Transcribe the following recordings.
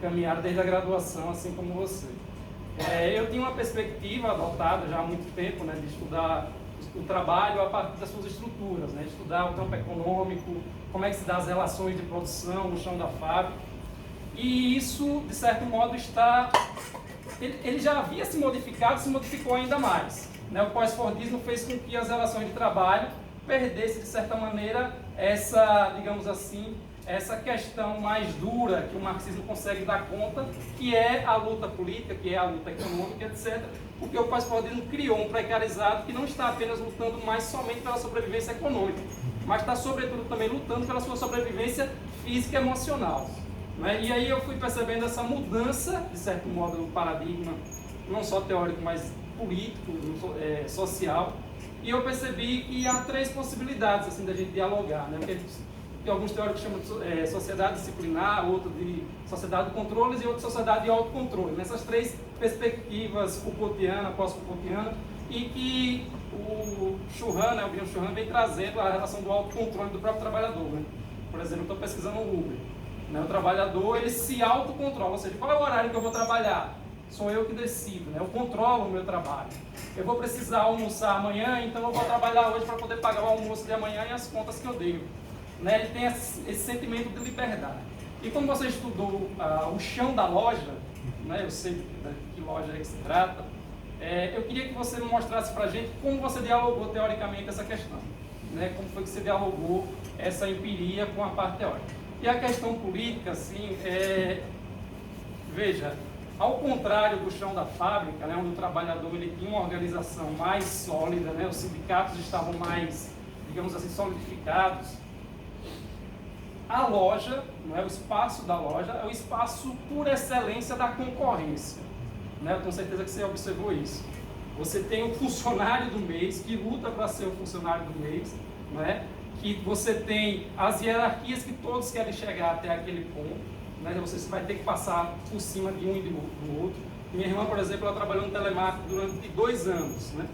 caminhada desde a graduação, assim como você. Eu tinha uma perspectiva adotada já há muito tempo, né, de estudar o trabalho a partir das suas estruturas, né, estudar o campo econômico, como é que se dá as relações de produção no chão da fábrica. E isso, de certo modo, ele já havia se modificado, se modificou ainda mais. Né? O pós-fordismo fez com que as relações de trabalho perdesse, de certa maneira, essa, digamos assim, essa questão mais dura que o marxismo consegue dar conta, que é a luta política, que é a luta econômica, etc. Porque o pós-fordismo criou um precarizado que não está apenas lutando mais somente pela sobrevivência econômica, mas está, sobretudo, também lutando pela sua sobrevivência física e emocional. Né? E aí eu fui percebendo essa mudança, de certo modo, no paradigma, não só teórico, mas político, social. E eu percebi que há três possibilidades assim, da gente dialogar. Né? Que alguns teóricos chamam de sociedade disciplinar, outro de sociedade de controles e outro de sociedade de autocontrole. Nessas três perspectivas, Foucaultiana, pós-Foucaultiana, e que o Churran, né, o Byung Churran, vem trazendo a relação do autocontrole do próprio trabalhador. Né? Por exemplo, eu estou pesquisando o Uber. Né? O trabalhador, ele se autocontrola, ou seja, qual é o horário que eu vou trabalhar? Sou eu que decido, né? Eu controlo o meu trabalho. Eu vou precisar almoçar amanhã, então eu vou trabalhar hoje para poder pagar o almoço de amanhã e as contas que eu devo. Né? Ele tem esse sentimento de liberdade. E como você estudou o chão da loja, né? Eu sei de que loja é que se trata, eu queria que você mostrasse para a gente como você dialogou teoricamente essa questão. Né? Como foi que você dialogou essa empiria com a parte teórica. E a questão política, assim, veja, ao contrário do chão da fábrica, né, onde o trabalhador ele tinha uma organização mais sólida, né, os sindicatos estavam mais, digamos assim, solidificados, a loja, né, o espaço da loja, é o espaço por excelência da concorrência. Né, eu tenho certeza que você observou isso. Você tem o funcionário do mês, que luta para ser o funcionário do mês, né, que você tem as hierarquias que todos querem chegar até aquele ponto, né? Você vai ter que passar por cima de um e do outro. Minha irmã, por exemplo, ela trabalhou no telemarketing durante 2 anos, né?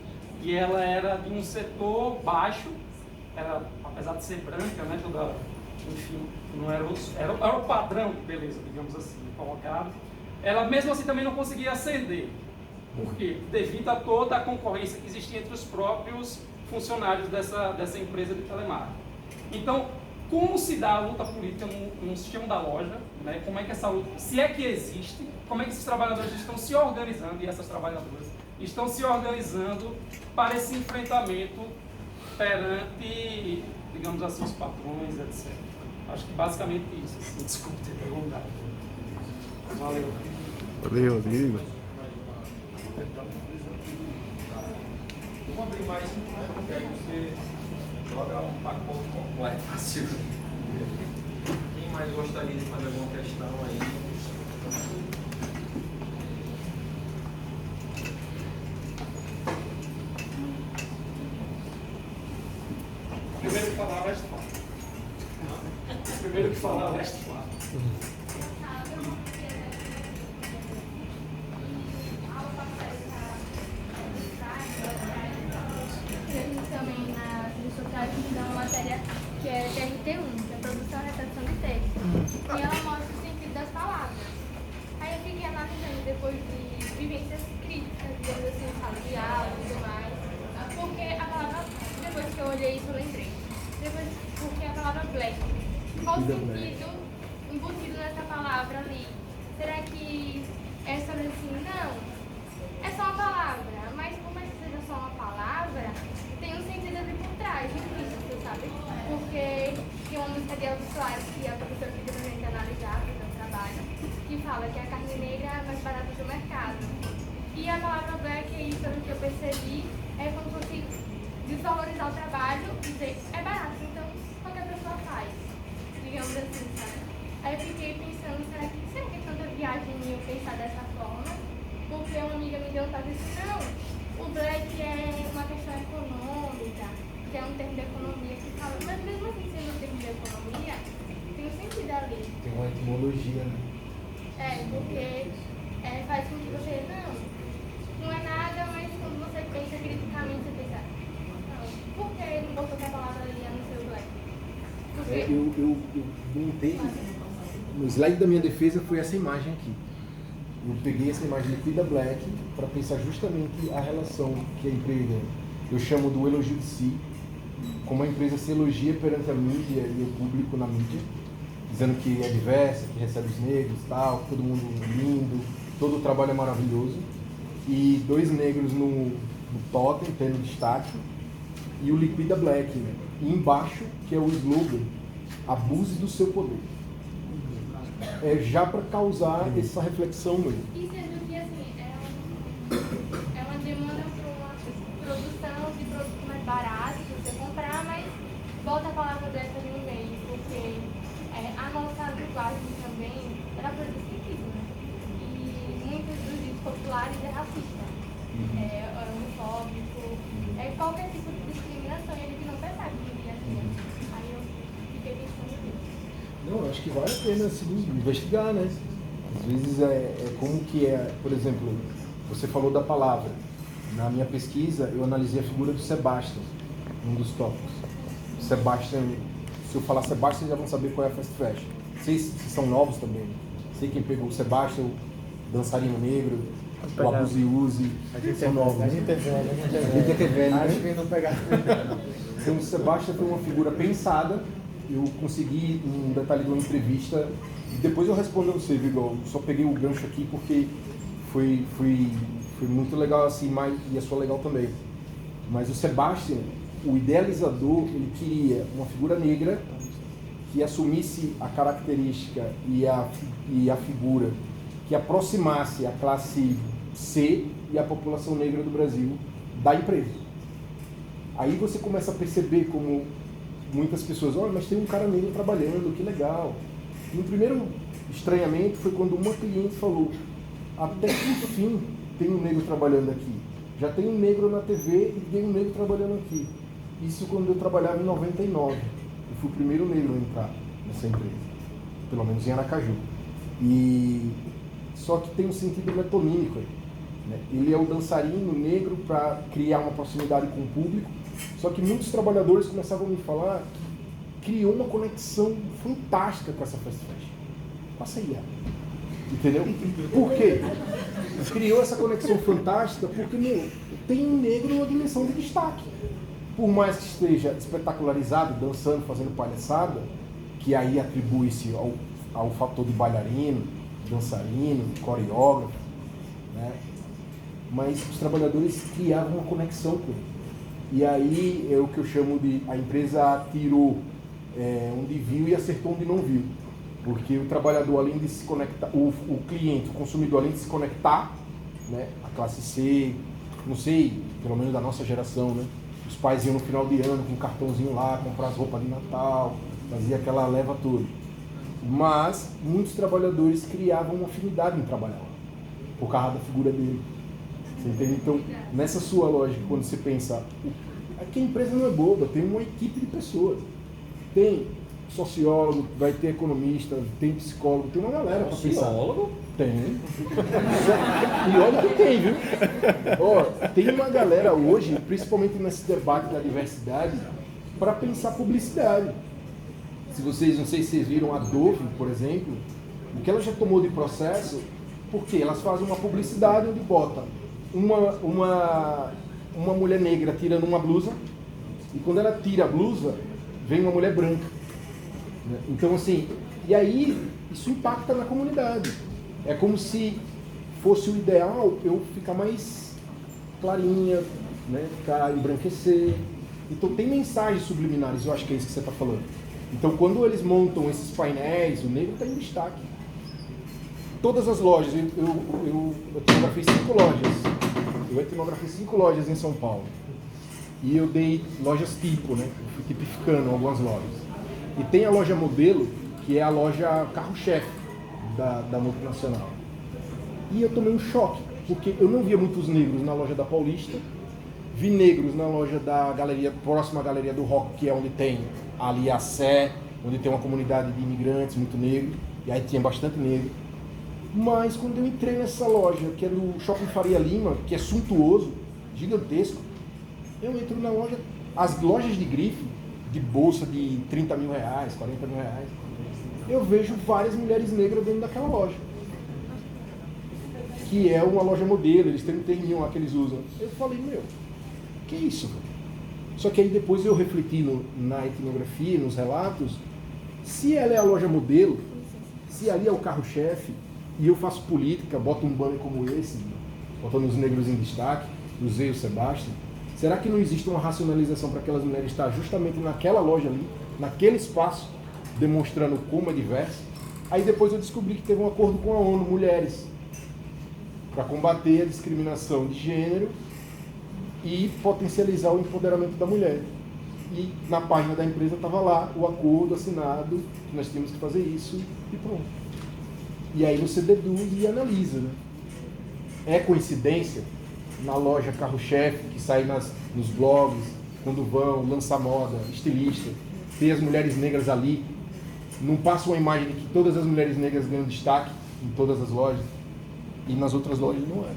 E ela era de um setor baixo, apesar de ser branca, né? Enfim, não era o padrão de beleza, digamos assim, colocado. Ela mesmo assim também não conseguia ascender. Por quê? Devido a toda a concorrência que existia entre os próprios funcionários dessa empresa de telemarketing. Então, como se dá a luta política no chão da loja, né? Como é que essa luta, se é que existe, como é que esses trabalhadores estão se organizando, e essas trabalhadoras estão se organizando para esse enfrentamento perante, digamos assim, os patrões, etc. Acho que basicamente isso. Assim, desculpe ter perguntado. Valeu. Valeu, amigo. Vamos abrir mais um, né? Porque aí você joga um pacote completo. Quem mais gostaria de fazer alguma questão aí? Primeiro que falar, resta fala. Primeiro que falar, resta fala. Também na sociedade me dá uma matéria que é TRT1, que é Produção e Recepção de Texto. E ela mostra o sentido das palavras. Aí eu fiquei analisando depois de vivências críticas, digamos assim, sala de aula e tudo mais. Porque a palavra, depois que eu olhei isso, eu lembrei. Porque a palavra black, qual o sentido embutido nessa palavra ali? Será que é só assim? Não. É só uma palavra, mas como é que seja só uma palavra, tem um sentido ali por trás, implícito, sabe? Porque tem uma música de Elvis Soares que a professora pediu pra gente analisar no trabalho, que fala que a carne negra é mais barata do mercado. E a palavra black, aí, pelo que eu percebi, é como se fosse desvalorizar o trabalho e dizer é barato, então qualquer pessoa faz, digamos assim, sabe? Aí eu fiquei pensando, será que é tanta viagem eu pensar dessa forma? Porque uma amiga me deu um toque e disse, não, o black é uma questão econômica, que é um termo de economia que fala, mas mesmo assim sendo um termo de economia, tem um sentido ali. Tem uma etimologia, né? Porque faz com que você, não é nada, mas quando você pensa criticamente, você pensa, não, por que não botou que a palavra ali no seu black? Porque... Eu montei o slide da minha defesa foi essa imagem aqui. Eu peguei essa imagem de Liquida Black para pensar justamente a relação que a empresa, eu chamo do elogio de si, como a empresa se elogia perante a mídia e o público na mídia, dizendo que é diversa, que recebe os negros e tal, todo mundo lindo, todo o trabalho é maravilhoso, e 2 negros no totem, tendo destaque, e o Liquida Black, né? E embaixo, que é o slogan, abuse do seu poder. É já para causar essa reflexão mesmo. E sendo que assim, é uma demanda para uma produção de produto mais barato para você comprar, mas volta a palavra dessa no meio, porque a nossa dublagem também, ela produz sentido, né? E muitos dos ditos populares é racista, é homofóbico, qualquer tipo de discriminação, e a gente não percebe no dia a dia. Aí eu fiquei pensando nisso. Não, eu acho que vale a pena assim, investigar, né? Às vezes é como que é, por exemplo, você falou da palavra. Na minha pesquisa, eu analisei a figura do Sebastian, um dos tópicos. Sebastian, se eu falar Sebastian, vocês já vão saber qual é a Fast Fashion. Vocês são novos também. Sei quem pegou o Sebastian, o dançarino negro, o Abuzi-Uzi, são novos. A gente é velho, Acho que não pegar. Então, o Sebastian foi uma figura pensada. Eu consegui um detalhe de uma entrevista e depois eu respondo a você, Vigor. Só peguei o gancho aqui porque foi muito legal assim, e a sua legal também. Mas o Sebastian, o idealizador, ele queria uma figura negra que assumisse a característica e a figura que aproximasse a classe C e a população negra do Brasil da empresa. Aí você começa a perceber como muitas pessoas, olha, mas tem um cara negro trabalhando, que legal. E o primeiro estranhamento foi quando uma cliente falou, até que enfim tem um negro trabalhando aqui. Já tem um negro na TV e tem um negro trabalhando aqui. Isso quando eu trabalhava em 99. Eu fui o primeiro negro a entrar nessa empresa, pelo menos em Aracaju. E só que tem um sentido metonímico aí, né? Ele é o dançarino negro para criar uma proximidade com o público. Só que muitos trabalhadores começavam a me falar que criou uma conexão fantástica com essa fast fashion. Passa aí, entendeu? Por quê? Criou essa conexão fantástica porque, meu, tem um negro numa dimensão de destaque. Por mais que esteja espetacularizado, dançando, fazendo palhaçada, que aí atribui-se ao fator de bailarino, dançarino, coreógrafo, né? Mas os trabalhadores criavam uma conexão com ele. E aí é o que eu chamo de a empresa tirou onde viu e acertou onde não viu. Porque o trabalhador, além de se conectar, o cliente, o consumidor, além de se conectar, né, a classe C, não sei, pelo menos da nossa geração, né, os pais iam no final de ano com um cartãozinho lá, comprar as roupas de Natal, fazia aquela leva toda. Mas muitos trabalhadores criavam uma afinidade em trabalhar lá, por causa da figura dele. Você entende? Então, nessa sua lógica, quando você pensa, aqui a empresa não é boba, tem uma equipe de pessoas. Tem sociólogo, vai ter economista, tem psicólogo, tem uma galera para pensar. Sociólogo? Tem. E olha que tem, viu? Ó, tem uma galera hoje, principalmente nesse debate da diversidade, para pensar publicidade. Se vocês, não sei se vocês viram a Dove, por exemplo, o que ela já tomou de processo, porque elas fazem uma publicidade onde bota uma mulher negra tirando uma blusa, e quando ela tira a blusa, vem uma mulher branca. Então, assim, e aí isso impacta na comunidade. É como se fosse o ideal eu ficar mais clarinha, né? Ficar embranquecer. Então tem mensagens subliminares, eu acho que é isso que você está falando. Então quando eles montam esses painéis, o negro está em destaque. Todas as lojas, eu etnografei 5 lojas. Eu etnografei 5 lojas em São Paulo. E eu dei lojas tipo, né? Eu fui tipificando algumas lojas. E tem a loja modelo, que é a loja carro-chefe da multinacional. E eu tomei um choque, porque eu não via muitos negros na loja da Paulista, vi negros na loja da galeria, próxima à Galeria do Rock, que é onde tem ali a Sé, onde tem uma comunidade de imigrantes muito negro, e aí tinha bastante negro. Mas quando eu entrei nessa loja, que é do Shopping Faria Lima, que é suntuoso, gigantesco, eu entro na loja, as lojas de grife, de bolsa de 30 mil reais, 40 mil reais, eu vejo várias mulheres negras dentro daquela loja. Que é uma loja modelo, eles têm um terminho lá que eles usam. Eu falei, meu, que isso? Só que aí depois eu refleti na etnografia, nos relatos, se ela é a loja modelo, se ali é o carro-chefe, e eu faço política, boto um banner como esse, botando os negros em destaque, usei o Sebastião, será que não existe uma racionalização para aquelas mulheres estar justamente naquela loja ali, naquele espaço, demonstrando como é diverso? Aí depois eu descobri que teve um acordo com a ONU, mulheres, para combater a discriminação de gênero e potencializar o empoderamento da mulher. E na página da empresa estava lá o acordo assinado, que nós tínhamos que fazer isso e pronto. E aí você deduz e analisa, né? É coincidência? Na loja carro-chefe, que sai nos blogs, quando vão lançar moda, estilista, ter as mulheres negras ali, não passa uma imagem de que todas as mulheres negras ganham destaque em todas as lojas, e nas outras lojas não é.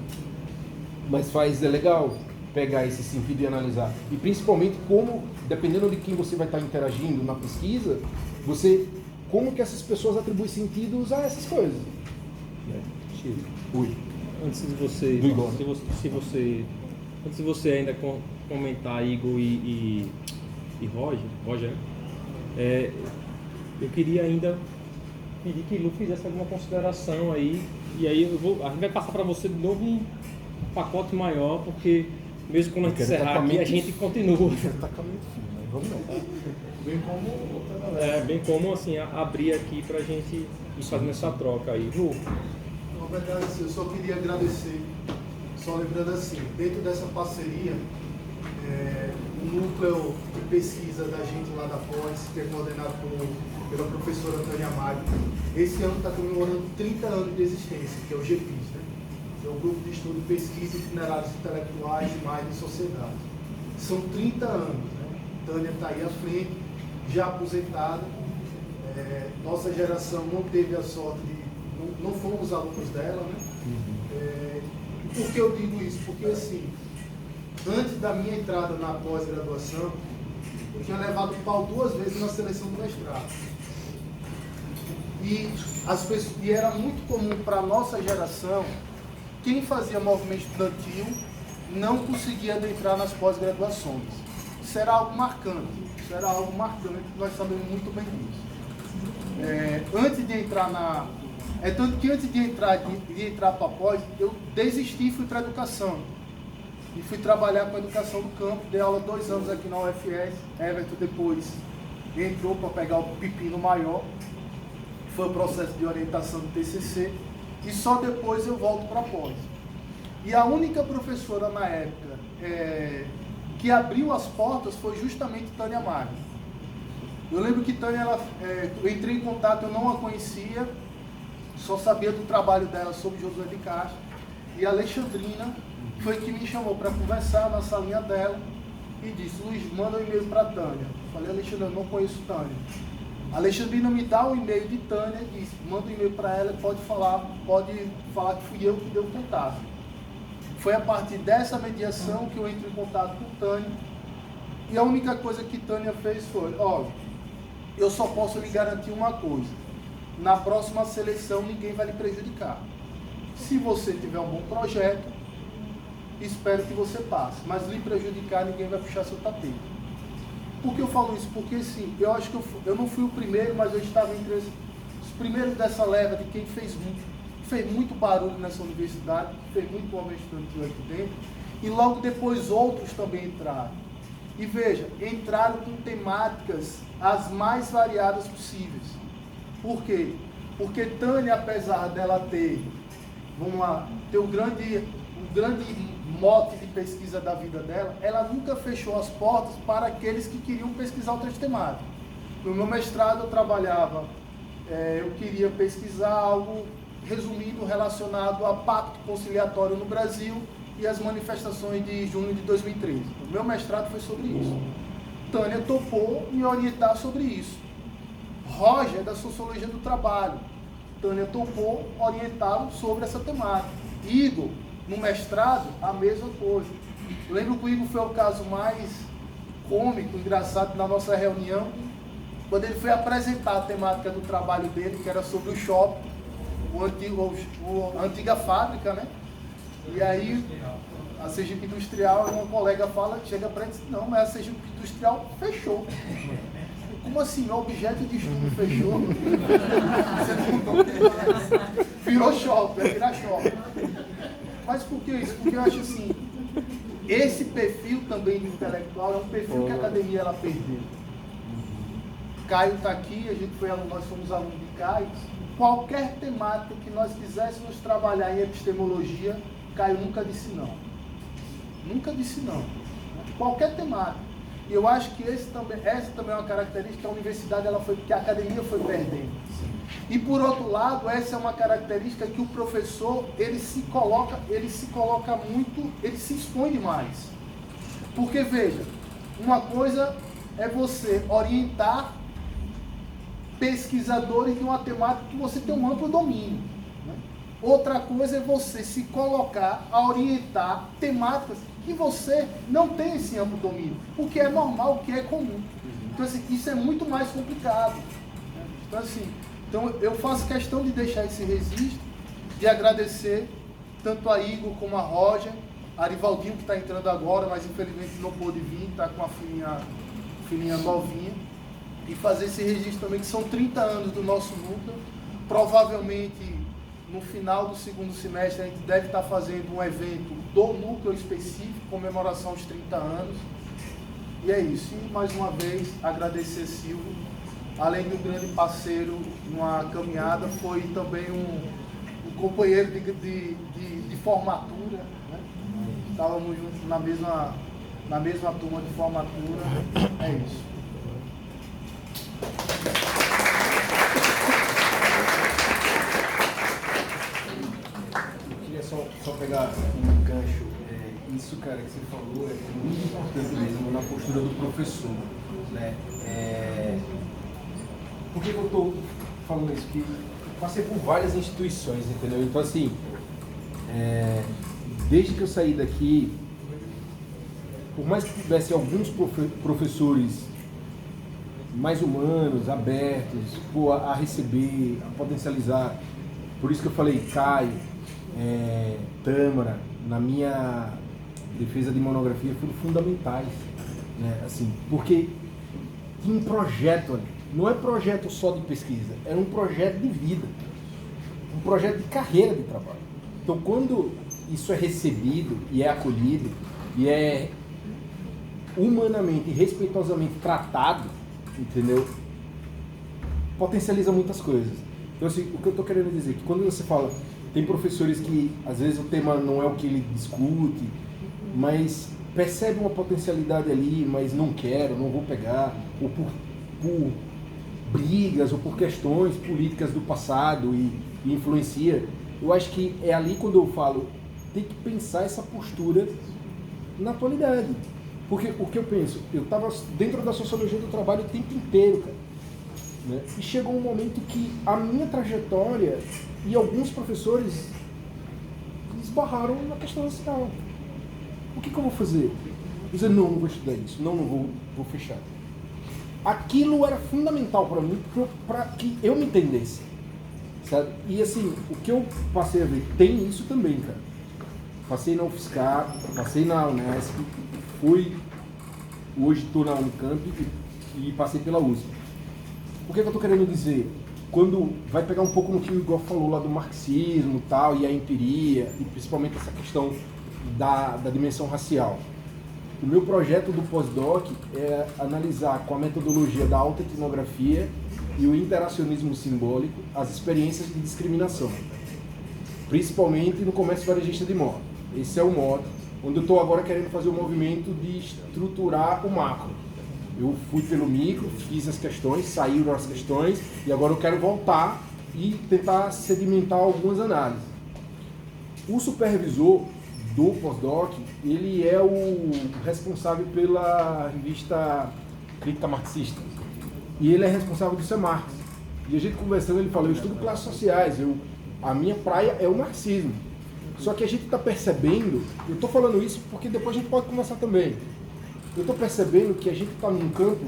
Mas é legal pegar esse sentido e analisar. E principalmente como, dependendo de quem você vai estar interagindo na pesquisa, como que essas pessoas atribuem sentidos a essas coisas. Chico, Ui. antes de você, antes de você ainda comentar Igor e Roger, eu queria ainda pedir que Lu fizesse alguma consideração aí, e aí a gente vai passar para você de novo um pacote maior, porque mesmo quando a gente encerrar aqui, a gente continua. Vamos lá. Bem como outra galera. Bem como assim, abrir aqui pra gente ir fazendo essa troca aí. Lu? Na verdade, assim, eu só queria agradecer, só lembrando assim, dentro dessa parceria, o núcleo de pesquisa da gente lá da Pós, que é coordenado pela professora Tânia Magno, esse ano está comemorando 30 anos de existência, que é o GPIS, né? Que é o Grupo de Estudo e Pesquisa Itinerários Intelectuais e Mais de Sociedade. São 30 anos, né? Tânia está aí à frente, já aposentada. Nossa geração não teve a sorte de... Não fomos alunos dela, né? Por que eu digo isso? Porque, assim, antes da minha entrada na pós-graduação, eu tinha levado pau 2 vezes na seleção do mestrado. E era muito comum para a nossa geração, quem fazia movimento estudantil não conseguia adentrar nas pós-graduações. Isso era algo marcante, nós sabemos muito bem disso. Antes de entrar tanto que antes de entrar para a pós, eu desisti e fui para a educação. E fui trabalhar com a educação do campo, dei aula 2 anos aqui na UFS, Everton depois entrou para pegar o pepino maior, foi o processo de orientação do TCC, e só depois eu volto para a pós. E a única professora na época que abriu as portas foi justamente Tânia Magno. Eu lembro que Tânia, eu entrei em contato, eu não a conhecia, só sabia do trabalho dela sobre Josué de Castro, e a Alexandrina foi que me chamou para conversar na salinha dela e disse: Luiz, manda um e-mail para Tânia. Eu falei: Alexandre, eu não conheço Tânia. A Alexandrina me dá o e-mail de Tânia e disse: manda um e-mail para ela e pode falar que fui eu que dei o contato. Foi a partir dessa mediação que eu entrei em contato com Tânia, e a única coisa que Tânia fez foi: olha, eu só posso lhe garantir uma coisa, na próxima seleção ninguém vai lhe prejudicar. Se você tiver um bom projeto, espero que você passe, mas lhe prejudicar ninguém vai puxar seu tapete. Por que eu falo isso? Porque sim, eu acho que eu não fui o primeiro, mas eu estava entre os primeiros dessa leva de quem fez muito barulho nessa universidade, fez muito movimento estudantil aqui dentro, e logo depois outros também entraram. E veja, entraram com temáticas as mais variadas possíveis. Por quê? Porque Tânia, apesar dela ter um grande mote de pesquisa da vida dela, ela nunca fechou as portas para aqueles que queriam pesquisar outras temáticas. No meu mestrado eu queria pesquisar algo, resumindo, relacionado a pacto conciliatório no Brasil e as manifestações de junho de 2013. O meu mestrado foi sobre isso. Tânia topou me orientar sobre isso. Roger é da Sociologia do Trabalho. Tânia topou orientá-lo sobre essa temática. Igor, no mestrado, a mesma coisa. Eu lembro que o Igor foi o caso mais cômico, engraçado na nossa reunião, quando ele foi apresentar a temática do trabalho dele, que era sobre o shopping, a antiga fábrica, né? E aí a Sergipe Industrial, uma colega chega para ele e diz, não, mas a Sergipe Industrial fechou. Como assim? Meu objeto de estudo fechou? Virou shopping, vai virar shopping. Mas por que isso? Porque eu acho assim, esse perfil também de intelectual é um perfil que a academia ela perdeu. Caio está aqui, nós fomos alunos de Caio. Qualquer temática que nós quiséssemos trabalhar em epistemologia, Caio nunca disse não. Nunca disse não. Qualquer temática. E eu acho que essa também é uma característica que a universidade, que a academia foi perdendo. E por outro lado, essa é uma característica que o professor, ele se coloca muito, ele se expõe demais. Porque veja, uma coisa é você orientar pesquisadores de uma temática que você tem um amplo domínio. Né? Outra coisa é você se colocar a orientar temáticas que você não tem esse amplo domínio, o que é normal, o que é comum. Então, assim, isso é muito mais complicado. Né? Então, eu faço questão de deixar esse registro, de agradecer tanto a Igor como a Roger, a Arivaldinho, que está entrando agora, mas infelizmente não pôde vir, está com a filhinha novinha, e fazer esse registro também, que são 30 anos do nosso núcleo. Provavelmente, no final do segundo semestre, a gente deve estar fazendo um evento do núcleo específico, comemoração aos 30 anos. E é isso. E, mais uma vez, agradecer Silvio. Além de um grande parceiro numa caminhada, foi também um companheiro de formatura. Né? Estávamos juntos na mesma turma de formatura. É isso. Eu queria só pegar um gancho. Isso, cara, que você falou é muito importante mesmo na postura do professor. Né? Por que eu estou falando isso? Porque eu passei por várias instituições, entendeu? Então, assim, desde que eu saí daqui, por mais que tivesse alguns professores mais humanos, abertos, a receber, a potencializar, por isso que eu falei Caio, Tâmara, na minha defesa de monografia, foram fundamentais, né? Assim, porque tinha um projeto ali. Não é projeto só de pesquisa, era um projeto de vida, um projeto de carreira de trabalho. Então, quando isso é recebido e é acolhido e é humanamente e respeitosamente tratado, entendeu? Potencializa muitas coisas. Então, assim, o que eu estou querendo dizer é que quando você fala, tem professores que às vezes o tema não é o que ele discute, mas percebe uma potencialidade ali, mas não quero, não vou pegar, ou por brigas ou por questões políticas do passado e influencia. Eu acho que é ali quando eu falo, tem que pensar essa postura na atualidade. Porque o que eu penso, eu estava dentro da sociologia do trabalho o tempo inteiro, cara. Né? E chegou um momento que a minha trajetória e alguns professores esbarraram na questão racial. O que eu vou fazer? Dizer, não vou estudar isso, não vou fechar. Aquilo era fundamental para mim, para que eu me entendesse, sabe? E assim, o que eu passei a ver, tem isso também, cara. Passei na UFSCar, passei na Unesp, hoje estou na Unicamp e passei pela USP. O que eu estou querendo dizer? Quando vai pegar um pouco no que o Igor falou lá do marxismo tal, e a empiria, e principalmente essa questão da dimensão racial. O meu projeto do pós-doc é analisar com a metodologia da alta etnografia e o interacionismo simbólico as experiências de discriminação, principalmente no comércio varejista de moda. Esse é o modo onde eu estou agora querendo fazer o movimento de estruturar o macro. Eu fui pelo micro, fiz as questões, saíram as questões e agora eu quero voltar e tentar sedimentar algumas análises. O supervisor do pós-doc, ele é o responsável pela revista Crítica Marxista. E ele é responsável do Semarx. E a gente conversando, ele falou, eu estudo classes sociais, a minha praia é o marxismo. Só que a gente está percebendo, eu estou falando isso porque depois a gente pode conversar também. Eu estou percebendo que a gente está num campo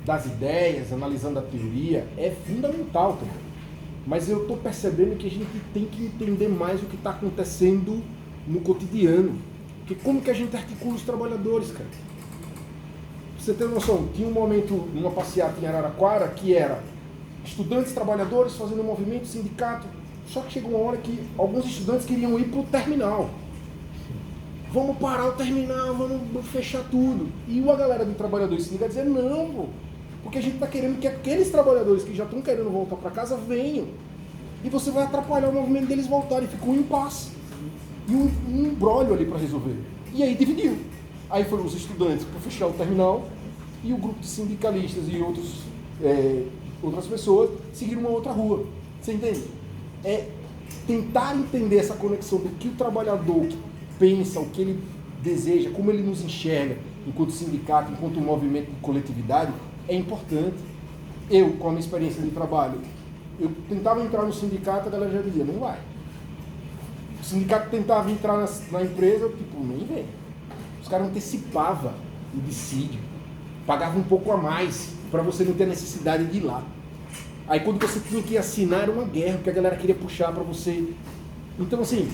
das ideias, analisando a teoria, é fundamental também. Mas eu estou percebendo que a gente tem que entender mais o que está acontecendo no cotidiano. Porque como que a gente articula os trabalhadores, cara? Pra você ter noção, tinha um momento, numa passeata em Araraquara, que era estudantes, trabalhadores fazendo um movimento, sindicato. Só que chegou uma hora que alguns estudantes queriam ir para o terminal. Vamos parar o terminal, vamos fechar tudo. E a galera do trabalhador e sindicato dizia, não, pô, porque a gente está querendo que aqueles trabalhadores que já estão querendo voltar para casa venham. E você vai atrapalhar o movimento deles voltarem. Ficou um impasse. E um imbróglio ali para resolver. E aí dividiu. Aí foram os estudantes para fechar o terminal e o grupo de sindicalistas e outras pessoas seguiram uma outra rua. Você entende? É tentar entender essa conexão do que o trabalhador pensa, o que ele deseja, como ele nos enxerga enquanto sindicato, enquanto movimento de coletividade, é importante. Eu, com a minha experiência de trabalho, eu tentava entrar no sindicato, a galera já dizia, não vai. O sindicato tentava entrar na empresa, tipo, nem vem. Os caras antecipavam o dissídio, pagavam um pouco a mais para você não ter necessidade de ir lá. Aí quando você tinha que assinar era uma guerra, porque a galera queria puxar para você. Então assim,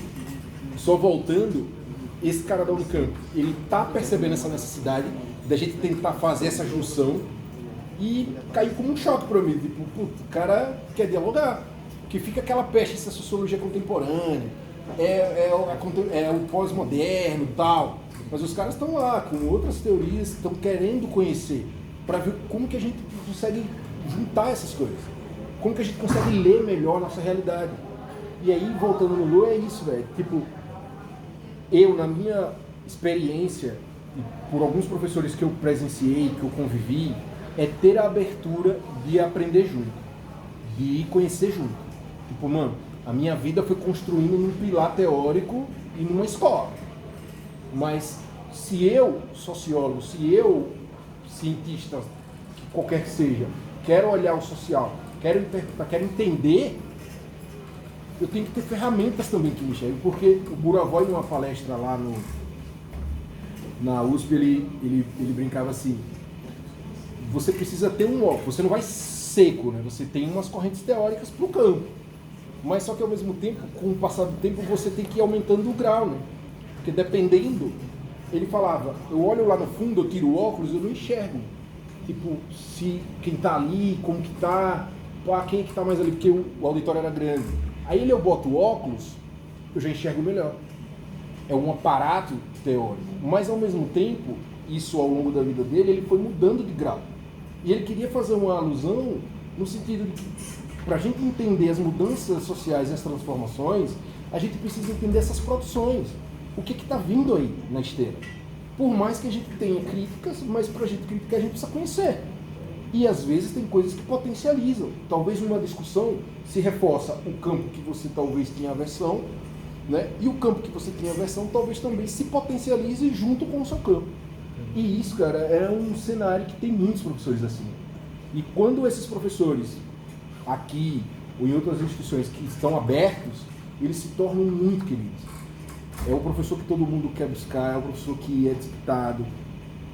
só voltando, esse cara da Unicamp, ele tá percebendo essa necessidade da gente tentar fazer essa junção e caiu como um choque para mim. Tipo, putz, o cara quer dialogar, porque fica aquela peste, essa sociologia contemporânea, é o pós-moderno e tal. Mas os caras estão lá com outras teorias, estão querendo conhecer, para ver como que a gente consegue juntar essas coisas. Como que a gente consegue ler melhor a nossa realidade. E aí, voltando no Lu, é isso, velho. Tipo, eu, na minha experiência, por alguns professores que eu presenciei, que eu convivi, é ter a abertura de aprender junto, de conhecer junto. Tipo, mano, a minha vida foi construindo num pilar teórico e numa escola. Mas se eu, sociólogo, se eu, cientista, qualquer que seja, quero olhar o social, quero interpretar, quero entender, eu tenho que ter ferramentas também que me enxerguem, porque o Buravoy, numa palestra lá na USP, ele brincava assim, você precisa ter um óculos, você não vai seco, né? Você tem umas correntes teóricas para o campo, mas só que ao mesmo tempo, com o passar do tempo, você tem que ir aumentando o grau, né? Porque dependendo, ele falava, eu olho lá no fundo, eu tiro o óculos, eu não enxergo. Tipo, se quem tá ali, como que tá, quem é que tá mais ali, porque o auditório era grande. Aí eu boto o óculos, eu já enxergo melhor. É um aparato teórico. Mas ao mesmo tempo, isso ao longo da vida dele, ele foi mudando de grau. E ele queria fazer uma alusão no sentido de que, para a gente entender as mudanças sociais e as transformações, a gente precisa entender essas produções. O que está vindo aí na esteira? Por mais que a gente tenha críticas, mas para a gente criticar a gente precisa conhecer. E às vezes tem coisas que potencializam. Talvez numa discussão se reforça o campo que você talvez tenha aversão, né? E o campo que você tem aversão talvez também se potencialize junto com o seu campo. E isso, cara, é um cenário que tem muitos professores assim. E quando esses professores aqui ou em outras instituições que estão abertos, eles se tornam muito queridos. É o professor que todo mundo quer buscar, é o professor que é disputado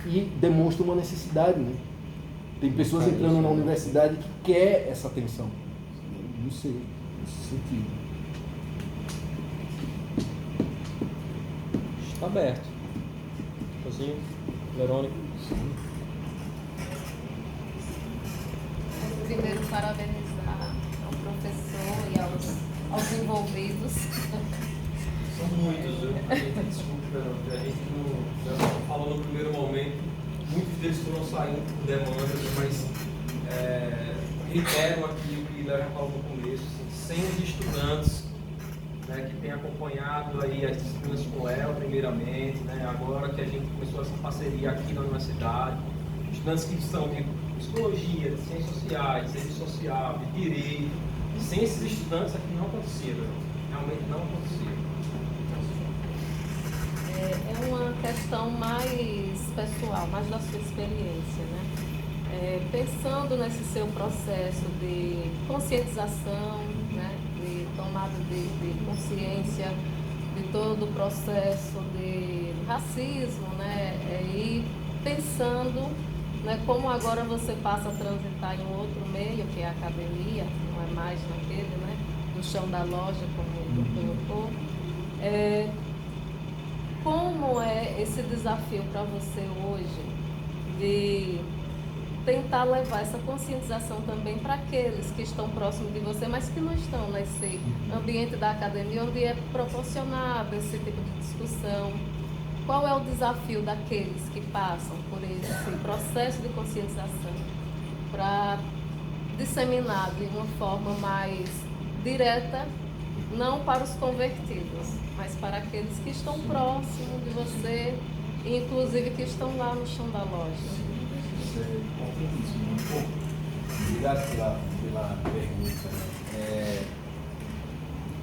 e demonstra uma necessidade, né? Tem pessoas entrando na universidade que quer essa atenção. Não sei, nesse sentido. Está aberto. Cozinho, Verônica. Primeiro, parabenizar ao professor e aos envolvidos. São muitos, viu? A gente, desculpa, Verônica, a gente não, já falou no primeiro momento, muitos deles foram saindo por demandas, mas reiteram aqui o que Léo já falou no começo, assim, 100 estudantes, né, que têm acompanhado aí as disciplinas com Léo, primeiramente, né, agora que a gente começou essa parceria aqui na universidade, estudantes que são de psicologia, de ciências sociais, de serviço social, de direito, sem esses estudantes aqui não acontecia, realmente não acontecia. É uma questão mais pessoal, mais da sua experiência, né? Pensando nesse seu processo de conscientização, né? De tomada de consciência de todo o processo de racismo, né? E pensando né? Como agora você passa a transitar em um outro meio, que é a academia, não é mais naquele, né? No chão da loja, como tu colocou. Como é esse desafio para você hoje de tentar levar essa conscientização também para aqueles que estão próximos de você, mas que não estão nesse ambiente da academia onde é proporcionado esse tipo de discussão? Qual é o desafio daqueles que passam por esse processo de conscientização para disseminar de uma forma mais direta, não para os convertidos, mas para aqueles que estão próximos de você, e inclusive que estão lá no chão da loja? Obrigado pela pergunta.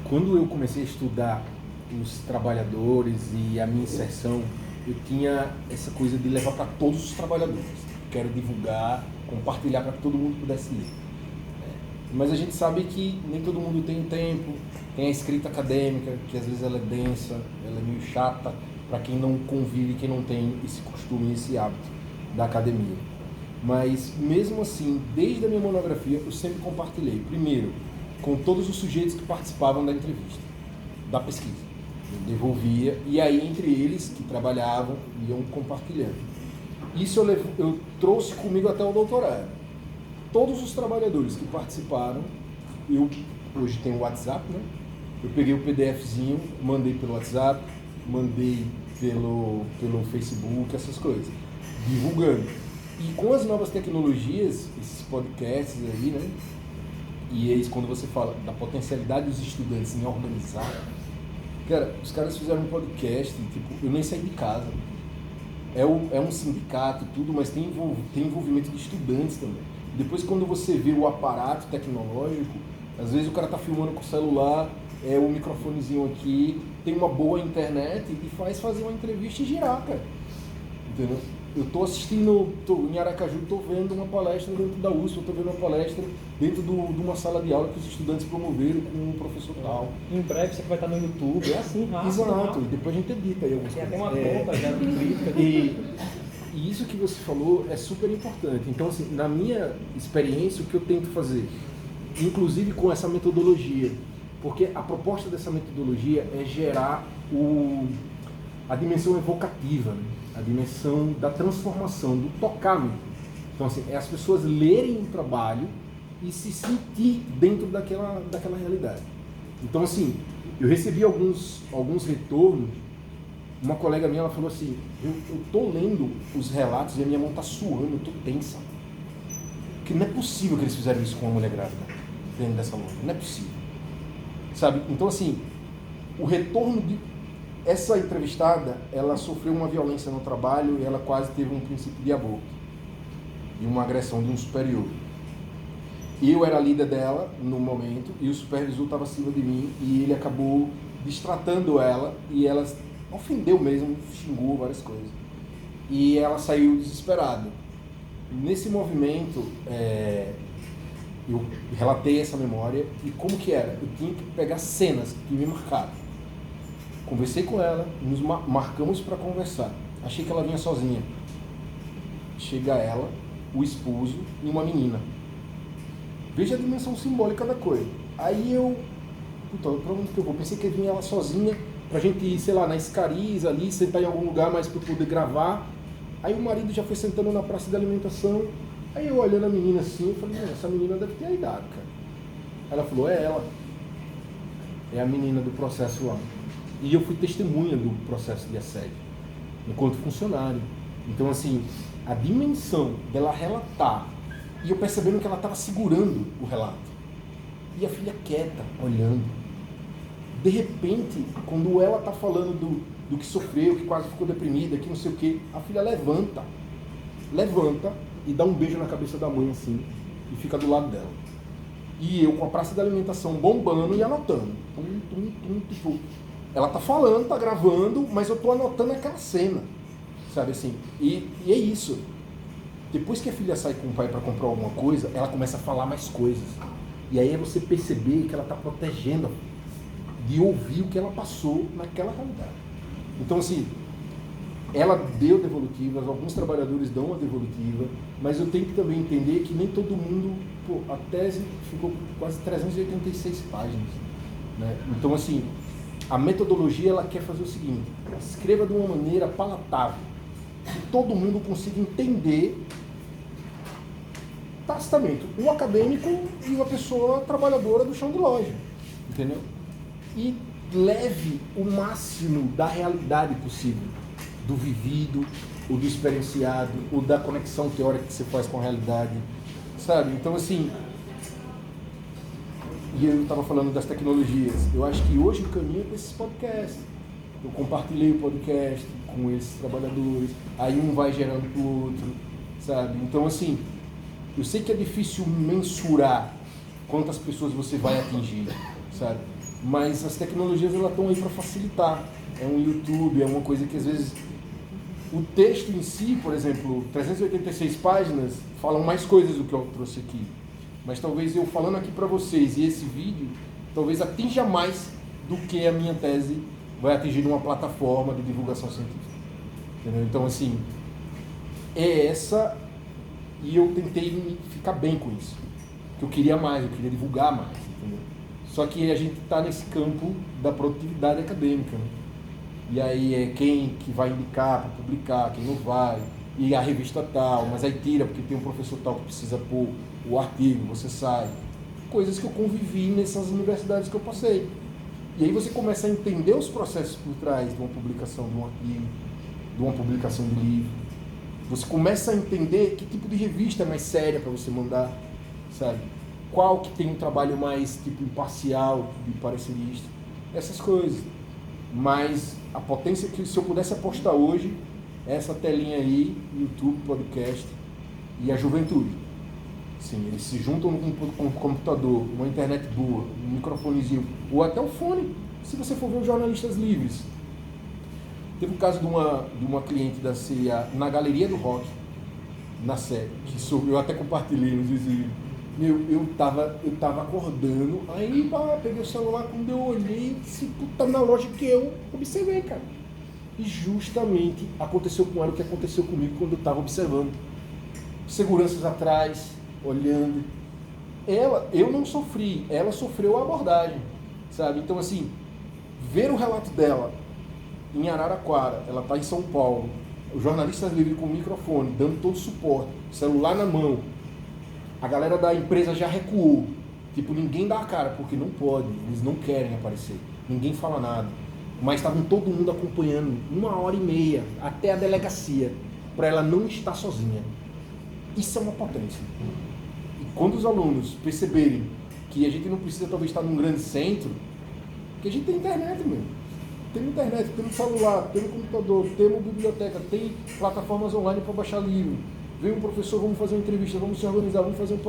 Quando eu comecei a estudar os trabalhadores e a minha inserção, eu tinha essa coisa de levar para todos os trabalhadores. Quero divulgar, compartilhar para que todo mundo pudesse ler. Mas a gente sabe que nem todo mundo tem tempo, tem a escrita acadêmica, que às vezes ela é densa, ela é meio chata para quem não convive, quem não tem esse costume, esse hábito da academia. Mas mesmo assim, desde a minha monografia, eu sempre compartilhei, primeiro, com todos os sujeitos que participavam da entrevista, da pesquisa. Eu devolvia, e aí entre eles que trabalhavam, iam compartilhando. Isso eu trouxe comigo até o doutorado. Todos os trabalhadores que participaram, eu hoje tenho o WhatsApp, né? Eu peguei o PDFzinho, mandei pelo WhatsApp, mandei pelo Facebook, essas coisas, divulgando. E com as novas tecnologias, esses podcasts aí, né? E eles, quando você fala da potencialidade dos estudantes em organizar, cara, os caras fizeram um podcast, tipo, eu nem saí de casa. É um sindicato e tudo, mas tem envolvimento de estudantes também. Depois, quando você vê o aparato tecnológico, às vezes o cara tá filmando com o celular, o microfonezinho aqui, tem uma boa internet e fazer uma entrevista e girar, cara. Entendeu? Eu tô assistindo, em Aracaju, tô vendo uma palestra dentro da USP, eu tô vendo uma palestra dentro de uma sala de aula que os estudantes promoveram com um professor tal. Em breve você vai estar no YouTube, é assim, rápido. Exato, e depois a gente edita aí algumas tem coisas. Tem uma conta já de crítica. E isso que você falou é super importante. Então, assim, na minha experiência, o que eu tento fazer, inclusive com essa metodologia, porque a proposta dessa metodologia é gerar a dimensão evocativa, né? A dimensão da transformação, do tocável. Então, assim, é as pessoas lerem o trabalho e se sentir dentro daquela realidade. Então, assim, eu recebi alguns retornos. Uma colega minha, ela falou assim, eu tô lendo os relatos e a minha mão tá suando, eu tô tensa. Porque não é possível que eles fizeram isso com uma mulher grávida dentro dessa loja, não é possível. Sabe? Então, assim, o retorno de... Essa entrevistada, ela sofreu uma violência no trabalho e ela quase teve um princípio de aborto. E uma agressão de um superior. Eu era a líder dela no momento e o supervisor estava acima de mim e ele acabou destratando ela e ela ofendeu mesmo, xingou várias coisas. E ela saiu desesperada. Nesse movimento, eu relatei essa memória e como que era? Eu tinha que pegar cenas que me marcaram. Conversei com ela, nos marcamos para conversar. Achei que ela vinha sozinha. Chega ela, o esposo e uma menina. Veja a dimensão simbólica da coisa. Aí pra onde que eu vou? Pensei que vinha ela sozinha, pra gente ir, sei lá, na Escariz ali, sentar em algum lugar mais para poder gravar. Aí o marido já foi sentando na praça de alimentação. Aí eu olhando a menina assim, eu falei, essa menina deve ter a idade, cara. Ela falou, é ela. É a menina do processo lá. E eu fui testemunha do processo de assédio, enquanto funcionário. Então, assim, a dimensão dela relatar, e eu percebendo que ela estava segurando o relato. E a filha quieta, olhando. De repente, quando ela está falando do que sofreu, que quase ficou deprimida, que não sei o quê, a filha levanta e dá um beijo na cabeça da mãe, assim, e fica do lado dela. E eu com a praça de alimentação bombando e anotando. Ela tá falando, tá gravando, mas eu tô anotando aquela cena, sabe assim? E é isso. Depois que a filha sai com o pai para comprar alguma coisa, ela começa a falar mais coisas. E aí é você perceber que ela tá protegendo de ouvir o que ela passou naquela realidade. Então, assim, ela deu devolutivas, alguns trabalhadores dão a devolutiva, mas eu tenho que também entender que nem todo mundo, a tese ficou quase 386 páginas, né? Então, assim, a metodologia, ela quer fazer o seguinte: escreva de uma maneira palatável, que todo mundo consiga entender tacitamente, um acadêmico e uma pessoa trabalhadora do chão de loja, entendeu? E leve o máximo da realidade possível, do vivido, ou do experienciado, ou da conexão teórica que você faz com a realidade, sabe? Então, assim, e eu estava falando das tecnologias, eu acho que hoje o caminho é para esses podcasts. Eu compartilhei o podcast com esses trabalhadores, aí um vai gerando para o outro, sabe? Então, assim, eu sei que é difícil mensurar quantas pessoas você vai atingir, sabe? Mas as tecnologias, elas estão aí para facilitar. É um YouTube, é uma coisa que às vezes o texto em si, por exemplo, 386 páginas falam mais coisas do que eu trouxe aqui. Mas talvez eu falando aqui para vocês e esse vídeo, talvez atinja mais do que a minha tese vai atingir numa plataforma de divulgação científica. Entendeu? Então, assim, é essa, e eu tentei ficar bem com isso. Porque eu queria mais, eu queria divulgar mais, entendeu? Só que a gente está nesse campo da produtividade acadêmica, né? E aí é quem que vai indicar para publicar, quem não vai, e a revista tal, mas aí tira porque tem um professor tal que precisa pôr o artigo, você sai. Coisas que eu convivi nessas universidades que eu passei. E aí você começa a entender os processos por trás de uma publicação de um artigo, de uma publicação de livro. Você começa a entender que tipo de revista é mais séria para você mandar, sabe? Qual que tem um trabalho mais tipo imparcial, de parecerista, essas coisas. Mas a potência que, se eu pudesse apostar hoje, é essa telinha aí, YouTube, podcast e a juventude. Sim, eles se juntam com um computador, uma internet boa, um microfonezinho, ou até o fone, se você for ver os jornalistas livres. Teve um caso de uma cliente da CIA na Galeria do Rock, na Sé, que eu até compartilhei nos vídeos. Eu tava acordando, aí peguei o celular, quando eu olhei, disse, puta, na loja que eu observei, cara. E justamente aconteceu com ela o que aconteceu comigo quando eu tava observando. Seguranças atrás, olhando. Eu não sofri, ela sofreu a abordagem, sabe? Então, assim, ver o relato dela em Araraquara, ela tá em São Paulo, os jornalistas livres com o microfone, dando todo o suporte, celular na mão. A galera da empresa já recuou. Tipo, ninguém dá a cara, porque não pode, eles não querem aparecer. Ninguém fala nada. Mas estavam todo mundo acompanhando 1h30 até a delegacia, para ela não estar sozinha. Isso é uma potência. E quando os alunos perceberem que a gente não precisa talvez estar num grande centro, porque a gente tem internet mesmo. Tem internet, tem celular, tem computador, tem uma biblioteca, tem plataformas online para baixar livro. Vem um professor, vamos fazer uma entrevista, vamos se organizar, vamos fazer um podcast.